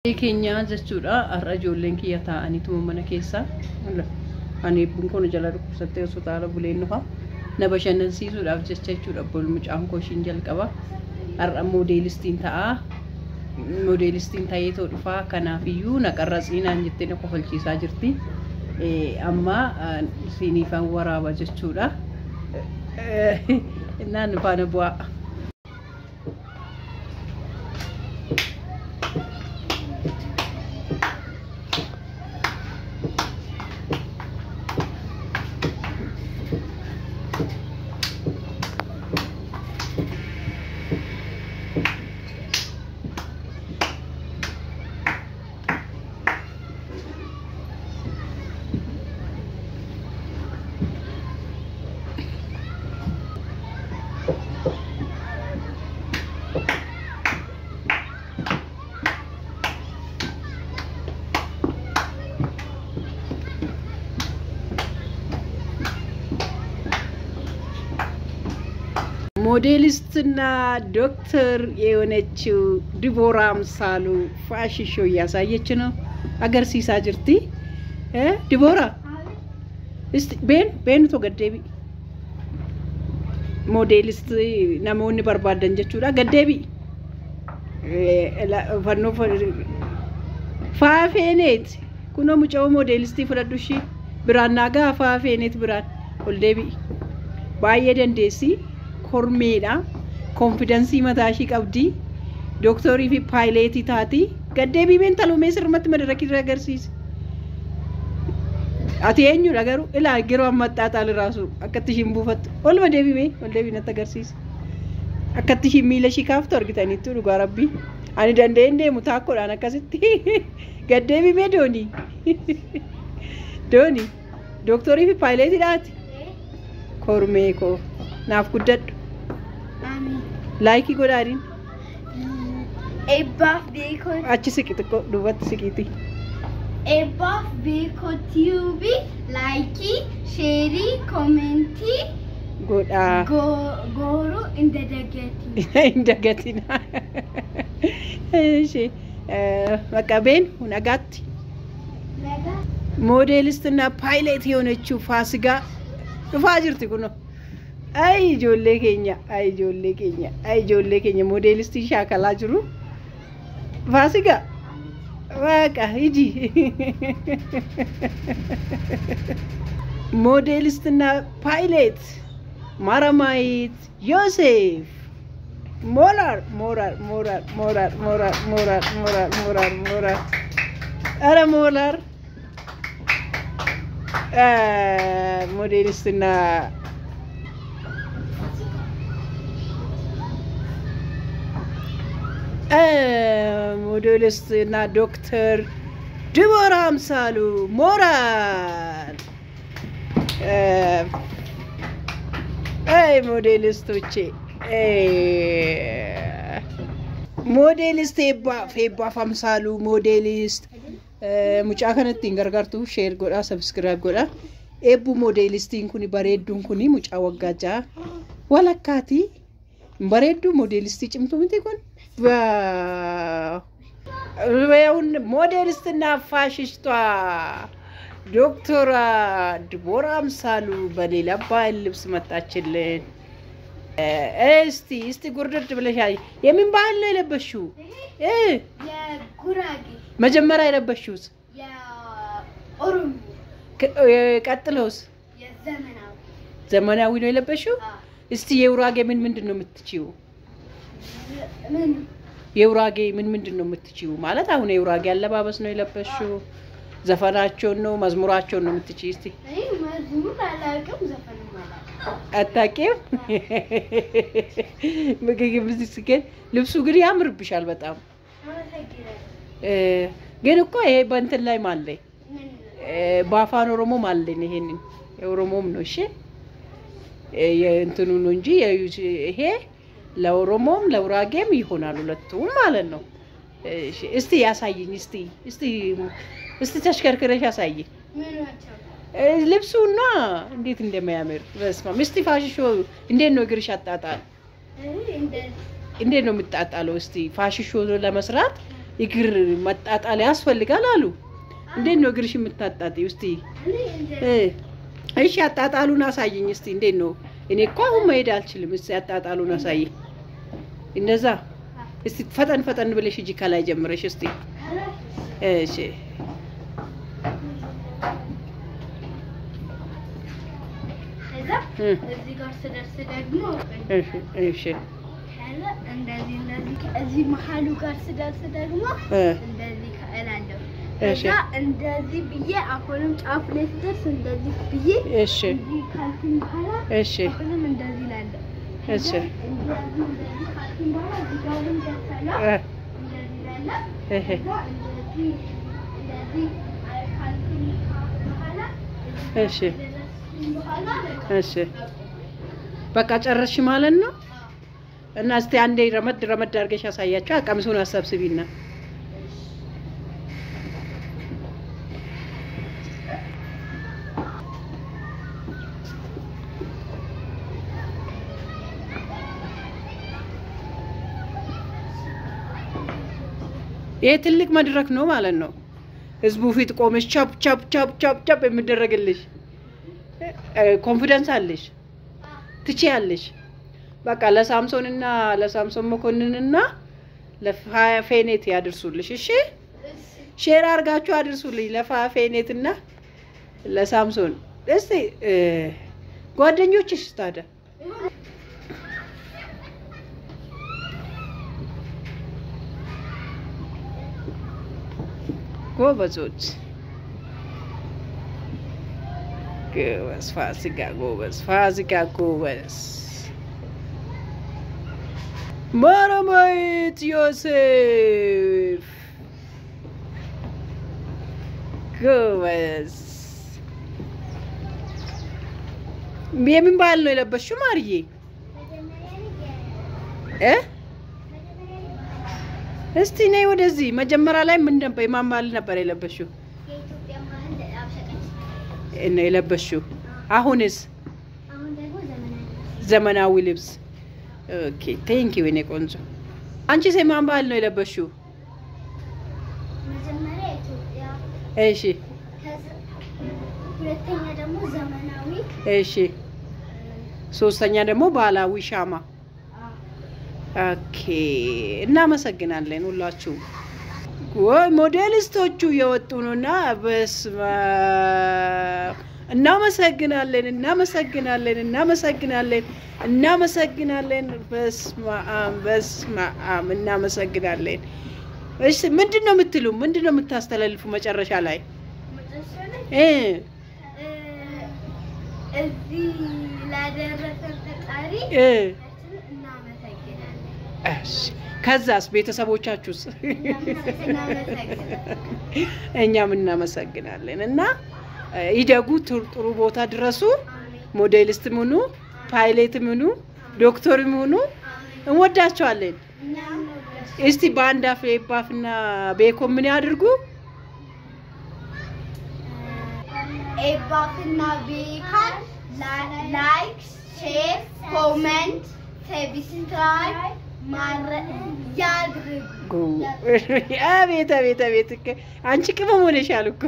Keenya jechuudha har'a ijoolleen kiyya ta'aniitu mana keessa ani bunkoon jala dhukkubsattee osoo taala buleen nufa na bashannansiisuudhaaf jecha jechuudha mucaan koo ishiin jalqaba har'a moodeelistiin ta'ee too dhufaa kanaafiyyuu na qarratsiinaan jettee na kofalchiisaa jirti amma siiniifaan waraaba jechuudha naan faana bu'aa. ሞዴሊስትና ዶክተር የሆነችው ዲቦራ አምሳሉ ፋሽን ሾው ያሳየች ነው አገርሲሳ ጅርቲ ዲቦራ እስቲ ቤን ቶ ገደቢ ሞዴሊስት ናሞኒ በርባደን ጀቹዳ ገደቢ ፈኖ ፋፌኔት ኩኖ ሙጫው ሞዴሊስቲ ፍረዱሺ ብራናጋ ፋፌኔት ብራን ወልደቢ ባየደን ደሲ ኮርሜዳ ኮንፊደንስ ይመታሺ ቀብዲ ዶክተር ይፊ ፓይለት ታቲ ገደቢ ሜንታል ሜስር መድረክ ይረገርሲስ አትየኙ ነገሩ ኢላ ግሮ አመጣጣል ራሱ አከትሽም ቡፈት ወልደቢ ነተገርሲስ አከትሽ ሚለሺ ካፍቶ እርግጠኒቱ ዱጋራቢ አኒ ደንዴ ሙታኮ ዳነከስቲ ገደቢ ሜዶኒ ዶኒ ዶክተር ይፊ ፓይለት ዳቲ ኮርሜኮ ናፍ ጉደድ ላይክ ጎዳሪን Eebbbaaf beeko achi siqiti dubat siqiti Eebbbaaf beeko tube like share comment goda goro indagatina እሺ መቀበን ሁነጋት ሞዴሊስትና ፓይለት የሆነችው ፋሲጋ ፋጅርቲ ኩኖ ay jolle kenya modelisti shakala jiru fasiga waka hiji modelistina pilot maramait yosef morar ara molar modelistina ሞዴሊስትና ዶክተር ዲቦራ አምሳሉ ሞራል ሞዴሊስቶቼ ሞዴሊስት ኤebbbaaf አምሳሉ ሞዴሊስት ሙጫ ከነቲን ገርጋርቱ ሼር ጎዳ ሰብስክራይብ ጎዳ ኤቡ ሞዴሊስቲን ኩኒ በሬዱን ኩኒ ሙጫ ወጋጃ ወለካቲ በሬዱ ሞዴሊስቲ ጭምቱ ምንቴኮን ወያውን ሞዴሊስትና ፋሽስቷ ዶክተር ዲቦራ አምሳሉ በሌላ ባል ልብስ መጣችልን እስቲ ጉርድድ ብለሻይ የምን ባል ነው የለበሽው የጉራጌ መጀመሪያ የለበሽውስ ኦሮሞ ቀጥሎስ ዘመናዊ ነው የለበሽው እስቲ የውራጌ ምንድነው የምትችይው ምን የውራጌ ምንድነው የምትችይው ማለት አሁን የውራጌ አለባበስ ነው የለበሽው ዘፈናቸው ነው መዝሙራቸው ነው የምትችይ እስቲ አይ መዝሙር አላውቅም ዘፈን ማለት አታውቂም ምግብ ዝስከን ልብሱ ግን ያምርብሻል በጣም ግን እኮ ይሄ በእንትን ላይ ማለይ ባፋን ኦሮሞ ማለኝ ይሄንን የኦሮሞም ነው እሺ የእንትኑ ነው እንጂ ይሄ ለኦሮሞም ለውራጌም ይሆናል ሁለቱም ማለት ነው እሺ እስቲ ያሳይኝ እስቲ ተሽከርከረሽ ያሳይኝ ልብሱና እንዴት እንደሚያምር በስማ እስቲ ፋሽን ሾው እንዴት ነው ግርሽ አጣጣል እንዴት ነው የምትጣጣለው እስቲ ፋሽን ሾው ለመስራት እግር መጣጣል ያስፈልጋል አሉ እንዴት ነው እግርሽ የምታጣጣው እስቲ እሺ አጣጣሉን አሳይኝ እስቲ እንዴት ነው እኔ እኮ አሁን መሄድ አልችልም እስቲ አጣጣሉን አሳይኝ እንደዛ እስቲ ፈጠን ብለሽ እጂ ከላይ ጀምረሽ እስቲ እሺ እዚህ ጋር ስደርስ ደግሞ እሺ እንደዚህ እዚህ መሃሉ ጋር ስደርስ ደግሞ እንደዚህ ከእላለሁ እዛ እንደዚህ ብዬ አሁንም ጫፍ ላይ ስደርስ እንደዚህ ብዬ እሺ ካልኩኝ በኋላ እሺ አሁንም እንደዚህ እላለሁ እሺ እንደዚህ ካልኩኝ በኋላ እዚህ ጋርም ደርሳለሁ እንደዚህ እላለሁ እንደዚህ ካልኩኝ በኋላ እሺ እሺ በቃ ጨረስሽ ማለት ነው እና እስቲ አንዴ ረመድ አድርገሽ ያሳያችሁ ቀሚሱን አሰብስቢና ይሄ ትልቅ መድረክ ነው ማለት ነው ህዝቡ ፊት ቆመሽ ቻፕ የሚደረግልሽ ኮንፊደንስ አለሽ ትችያለሽ በቃ ለሳምሶን መኮንንና ለፌኔት ያድርሱልሽ እሺ ሼር አርጋችሁ አድርሱልኝ ለፌኔትና ለሳምሶን እስቲ ጓደኞችሽ ታዲያ ጎበዞች ጎበዝ ፋሲካ ጎበዝ ማረማይት ዮሴፍ ጎበዝ የምን ባህል ነው የለበሽው ማርዬ እስቲ ነይ ወደዚህ መጀመሪያ ላይ ምን ነበር የማን ባህል ነበር የለበሽው የኢትዮጵያ ባህል አብሸቀች እና የለበሽው አሁንስ አሁን ደግሞ ዘመናዊ ልብስ ኦኬ ቴንክ ዩ እኔ ቆንጆ አንቺስ የማን ባህል ነው የለበሽው መጀመሪያ ኢትዮጵያ እሺ ሁለተኛ ደግሞ ዘመናዊ እሺ ሶስተኛ ደግሞ ባህላዊ ሻማ ኦኬ እናመሰግናለን ሁላችሁ ወይ ሞዴሊስቶቹ የወጡ ነውና በስማ እናመሰግናለን በስማ እናመሰግናለን እሺ ምንድነው የምታስተላልፉ መጨረሻ ላይ እዚህ ላደረሰን ፈጣሪ እሺ ከዛስ ቤተሰቦቻችሁስ እኛም እናመሰግናለን እና ይደጉ ጥሩ ቦታ ድረሱ ሞዴሊስትም ሁኑ ፓይለትም ሁኑ ዶክተርም ሁኑ እንወዳቸዋለን እስቲ ባንድ አፍ ኤባፍና ቤኮ ምን ያድርጉ ኤባፍና ቤካን ላይክ ሼር ኮሜንት ሰብስክራይብ ያድርጉ አቤት አንቺ ቅመም ሆነሻል እኮ